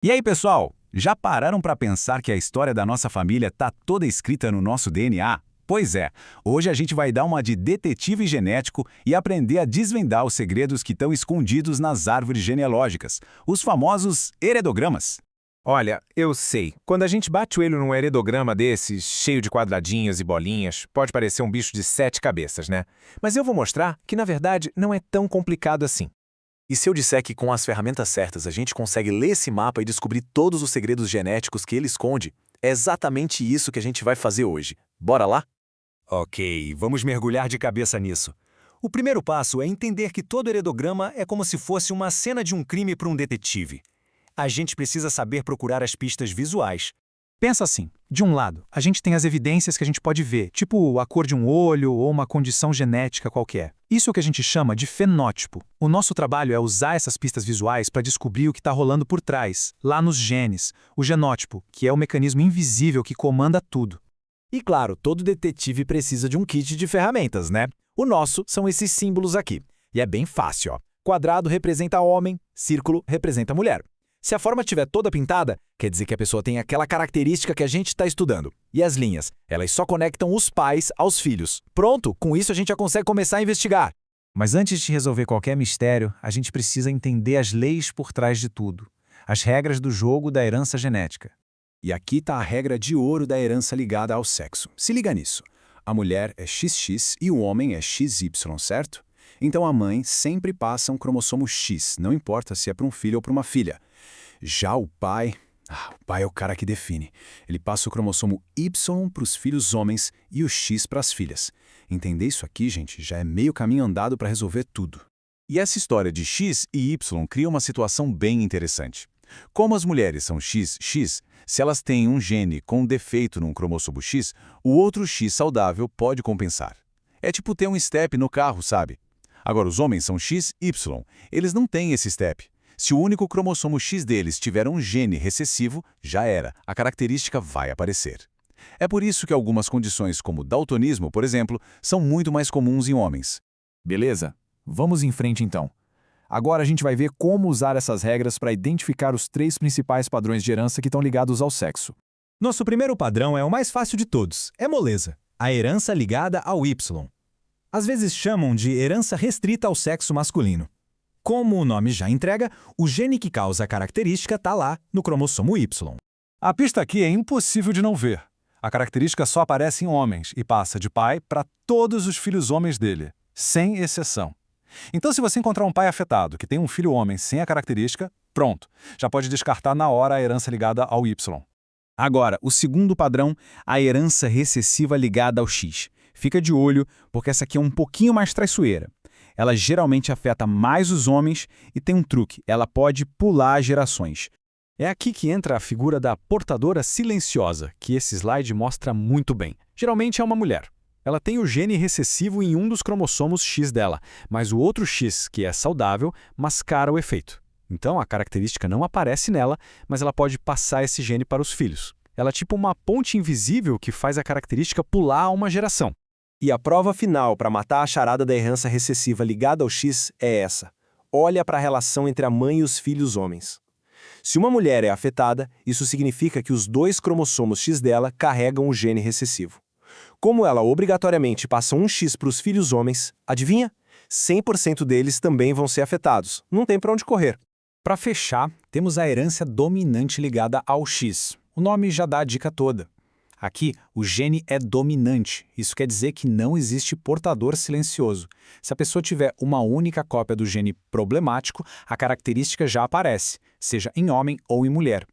E aí, pessoal? Já pararam para pensar que a história da nossa família está toda escrita no nosso DNA? Pois é, hoje a gente vai dar uma de detetive genético e aprender a desvendar os segredos que estão escondidos nas árvores genealógicas, os famosos heredogramas. Olha, eu sei. Quando a gente bate o olho num heredograma desses, cheio de quadradinhos e bolinhas, pode parecer um bicho de 7 cabeças, né? Mas eu vou mostrar que, na verdade, não é tão complicado assim. E se eu disser que com as ferramentas certas a gente consegue ler esse mapa e descobrir todos os segredos genéticos que ele esconde, é exatamente isso que a gente vai fazer hoje. Bora lá? Ok, vamos mergulhar de cabeça nisso. O primeiro passo é entender que todo heredograma é como se fosse uma cena de um crime para um detetive. A gente precisa saber procurar as pistas visuais. Pensa assim, de um lado, a gente tem as evidências que a gente pode ver, tipo a cor de um olho ou uma condição genética qualquer. Isso é o que a gente chama de fenótipo. O nosso trabalho é usar essas pistas visuais para descobrir o que está rolando por trás, lá nos genes, o genótipo, que é o mecanismo invisível que comanda tudo. E claro, todo detetive precisa de um kit de ferramentas, né? O nosso são esses símbolos aqui. E é bem fácil, ó. Quadrado representa homem, círculo representa mulher. Se a forma estiver toda pintada, quer dizer que a pessoa tem aquela característica que a gente está estudando. E as linhas, elas só conectam os pais aos filhos. Pronto, com isso a gente já consegue começar a investigar. Mas antes de resolver qualquer mistério, a gente precisa entender as leis por trás de tudo. As regras do jogo da herança genética. E aqui está a regra de ouro da herança ligada ao sexo. Se liga nisso. A mulher é XX e o homem é XY, certo? Então a mãe sempre passa um cromossomo X, não importa se é para um filho ou para uma filha. Já o pai é o cara que define. Ele passa o cromossomo Y para os filhos homens e o X para as filhas. Entender isso aqui, gente, já é meio caminho andado para resolver tudo. E essa história de X e Y cria uma situação bem interessante. Como as mulheres são XX, se elas têm um gene com defeito num cromossomo X, o outro X saudável pode compensar. É tipo ter um step no carro, sabe? Agora, os homens são XY, eles não têm esse step. Se o único cromossomo X deles tiver um gene recessivo, já era, a característica vai aparecer. É por isso que algumas condições como daltonismo, por exemplo, são muito mais comuns em homens. Beleza? Vamos em frente então. Agora a gente vai ver como usar essas regras para identificar os 3 principais padrões de herança que estão ligados ao sexo. Nosso primeiro padrão é o mais fácil de todos, é moleza. A herança ligada ao Y. Às vezes chamam de herança restrita ao sexo masculino. Como o nome já entrega, o gene que causa a característica está lá, no cromossomo Y. A pista aqui é impossível de não ver. A característica só aparece em homens e passa de pai para todos os filhos homens dele, sem exceção. Então, se você encontrar um pai afetado que tem um filho homem sem a característica, pronto, já pode descartar na hora a herança ligada ao Y. Agora, o segundo padrão, a herança recessiva ligada ao X. Fica de olho, porque essa aqui é um pouquinho mais traiçoeira. Ela geralmente afeta mais os homens e tem um truque, ela pode pular gerações. É aqui que entra a figura da portadora silenciosa, que esse slide mostra muito bem. Geralmente é uma mulher. Ela tem o gene recessivo em um dos cromossomos X dela, mas o outro X, que é saudável, mascara o efeito. Então a característica não aparece nela, mas ela pode passar esse gene para os filhos. Ela é tipo uma ponte invisível que faz a característica pular uma geração. E a prova final para matar a charada da herança recessiva ligada ao X é essa. Olha para a relação entre a mãe e os filhos homens. Se uma mulher é afetada, isso significa que os 2 cromossomos X dela carregam o gene recessivo. Como ela obrigatoriamente passa um X para os filhos homens, adivinha? 100% deles também vão ser afetados. Não tem para onde correr. Para fechar, temos a herança dominante ligada ao X. O nome já dá a dica toda. Aqui, o gene é dominante. Isso quer dizer que não existe portador silencioso. Se a pessoa tiver uma única cópia do gene problemático, a característica já aparece, seja em homem ou em mulher.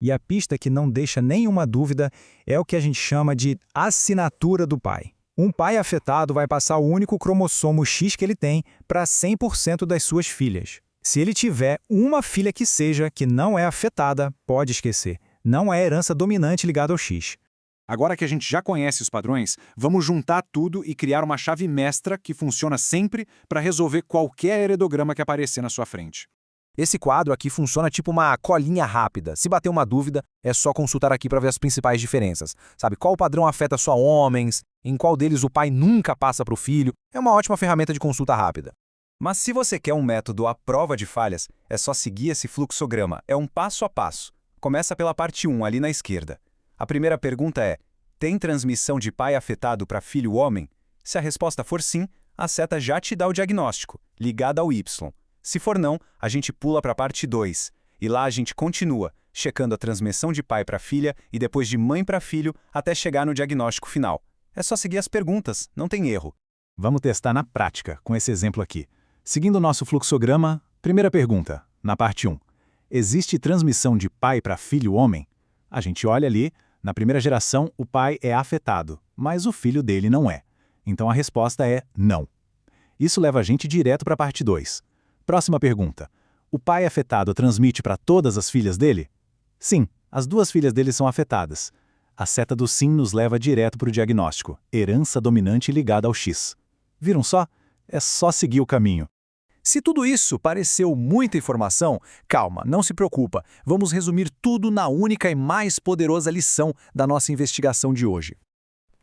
E a pista que não deixa nenhuma dúvida é o que a gente chama de assinatura do pai. Um pai afetado vai passar o único cromossomo X que ele tem para 100% das suas filhas. Se ele tiver uma filha que seja que não é afetada, pode esquecer. Não é herança dominante ligada ao X. Agora que a gente já conhece os padrões, vamos juntar tudo e criar uma chave mestra que funciona sempre para resolver qualquer heredograma que aparecer na sua frente. Esse quadro aqui funciona tipo uma colinha rápida. Se bater uma dúvida, é só consultar aqui para ver as principais diferenças. Sabe, qual padrão afeta só homens, em qual deles o pai nunca passa para o filho. É uma ótima ferramenta de consulta rápida. Mas se você quer um método à prova de falhas, é só seguir esse fluxograma. É um passo a passo. Começa pela parte 1, ali na esquerda. A primeira pergunta é: tem transmissão de pai afetado para filho homem? Se a resposta for sim, a seta já te dá o diagnóstico, ligado ao Y. Se for não, a gente pula para a parte 2. E lá a gente continua, checando a transmissão de pai para filha e depois de mãe para filho, até chegar no diagnóstico final. É só seguir as perguntas, não tem erro. Vamos testar na prática, com esse exemplo aqui. Seguindo o nosso fluxograma, primeira pergunta, na parte 1. Existe transmissão de pai para filho homem? A gente olha ali, na primeira geração o pai é afetado, mas o filho dele não é. Então a resposta é não. Isso leva a gente direto para a parte 2. Próxima pergunta. O pai afetado transmite para todas as filhas dele? Sim, as 2 filhas dele são afetadas. A seta do sim nos leva direto para o diagnóstico, herança dominante ligada ao X. Viram só? É só seguir o caminho. Se tudo isso pareceu muita informação, calma, não se preocupa. Vamos resumir tudo na única e mais poderosa lição da nossa investigação de hoje.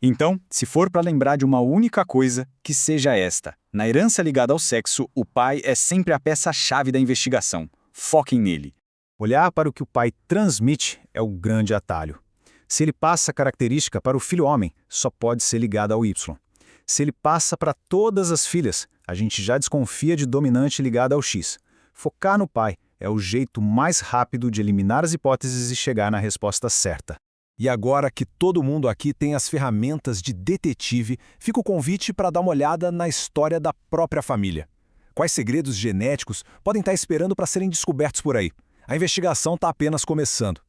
Então, se for para lembrar de uma única coisa, que seja esta. Na herança ligada ao sexo, o pai é sempre a peça-chave da investigação. Foquem nele. Olhar para o que o pai transmite é o grande atalho. Se ele passa característica para o filho homem, só pode ser ligado ao Y. Se ele passa para todas as filhas, a gente já desconfia de dominante ligado ao X. Focar no pai é o jeito mais rápido de eliminar as hipóteses e chegar na resposta certa. E agora que todo mundo aqui tem as ferramentas de detetive, fica o convite para dar uma olhada na história da própria família. Quais segredos genéticos podem estar esperando para serem descobertos por aí? A investigação está apenas começando.